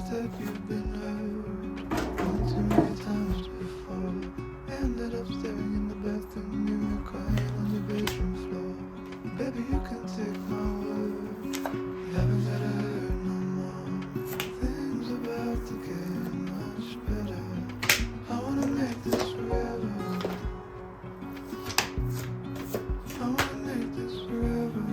that you've been hurt one too many times before. Ended up staring in the bathroom mirror, crying on the bedroom floor. Baby, you can take my word, you haven't gotta hurt no more. Things about to get much better. I wanna make this forever. I wanna make this forever.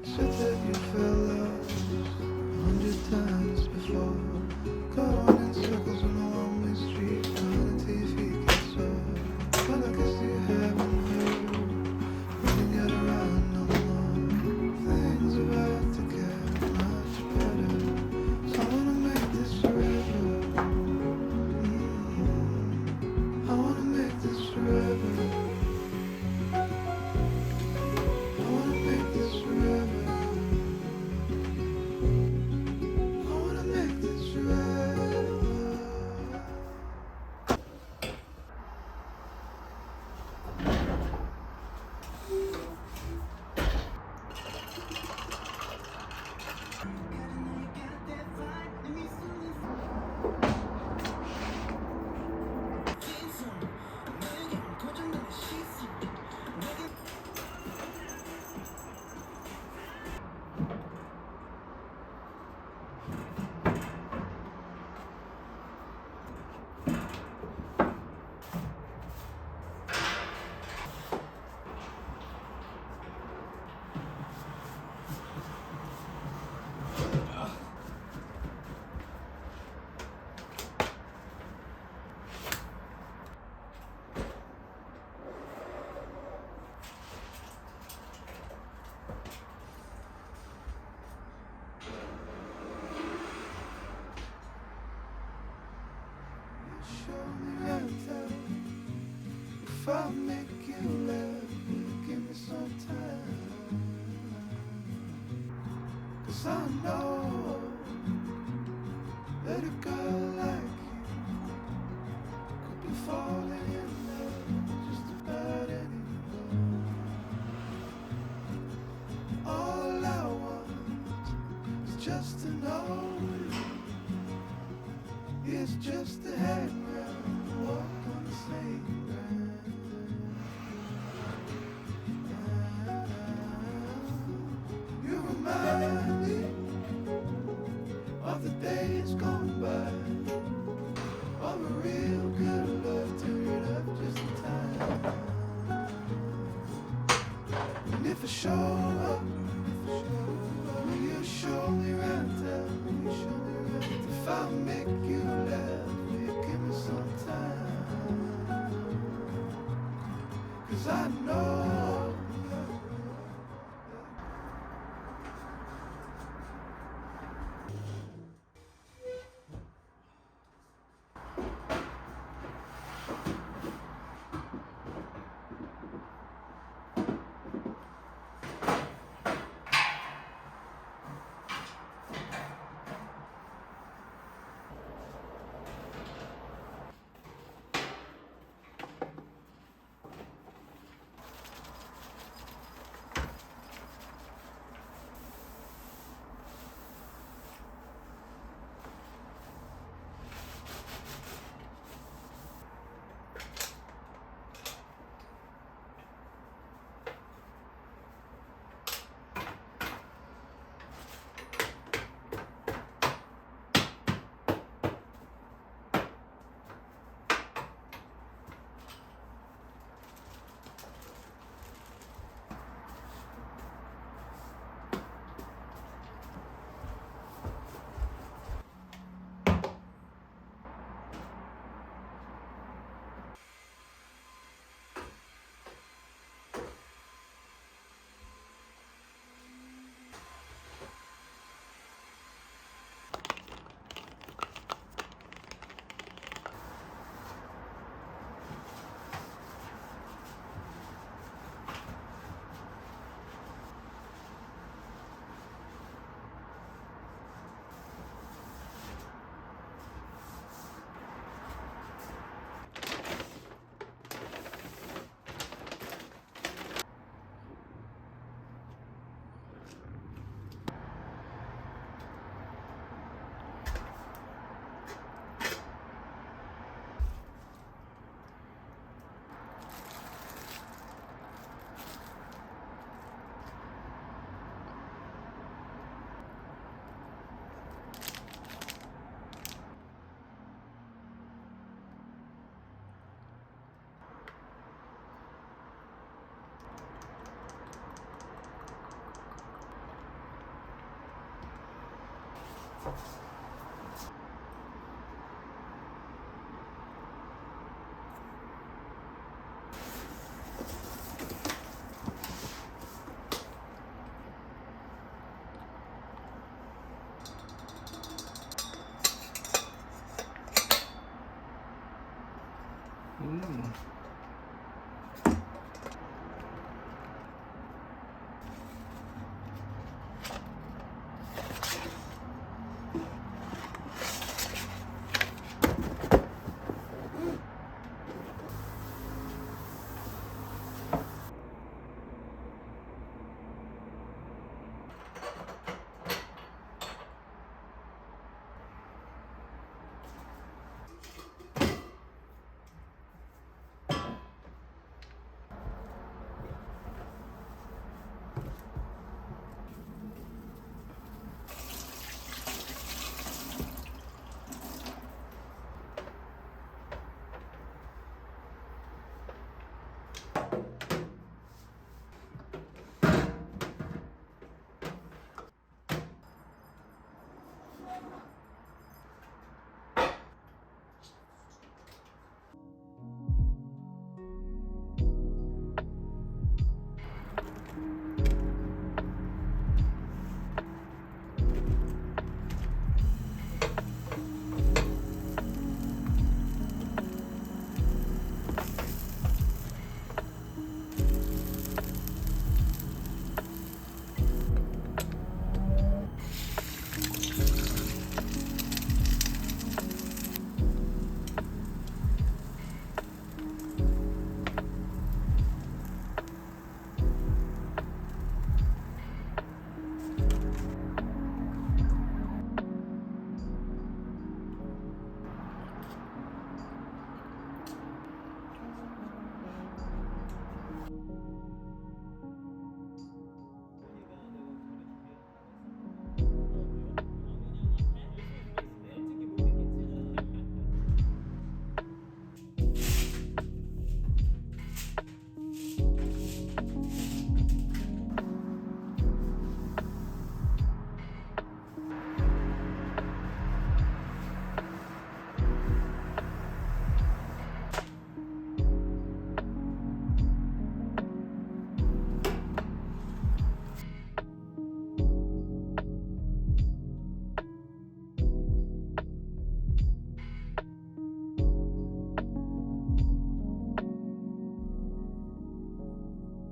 Said that you fell lost 100 times before. Going in circles on a one-way street, trying until your feet get sore. But I guess you haven't heard, when you get around no more. Things about to get much better. So I wanna make this forever. I wanna make this forever. I wanna make this forever. I wanna make this forever. Show me right now. If I make you laugh, will you give me some time? 'Cause I know that a girl like you could be falling in love just about anyone. All I want is just to know you. It's just to hang around and walk on the same ground. You remind me of the days gone by, of a real good love, turn it up just in time. And if I show up, will you show me right down? Will you show me right? If I make you laugh, will you give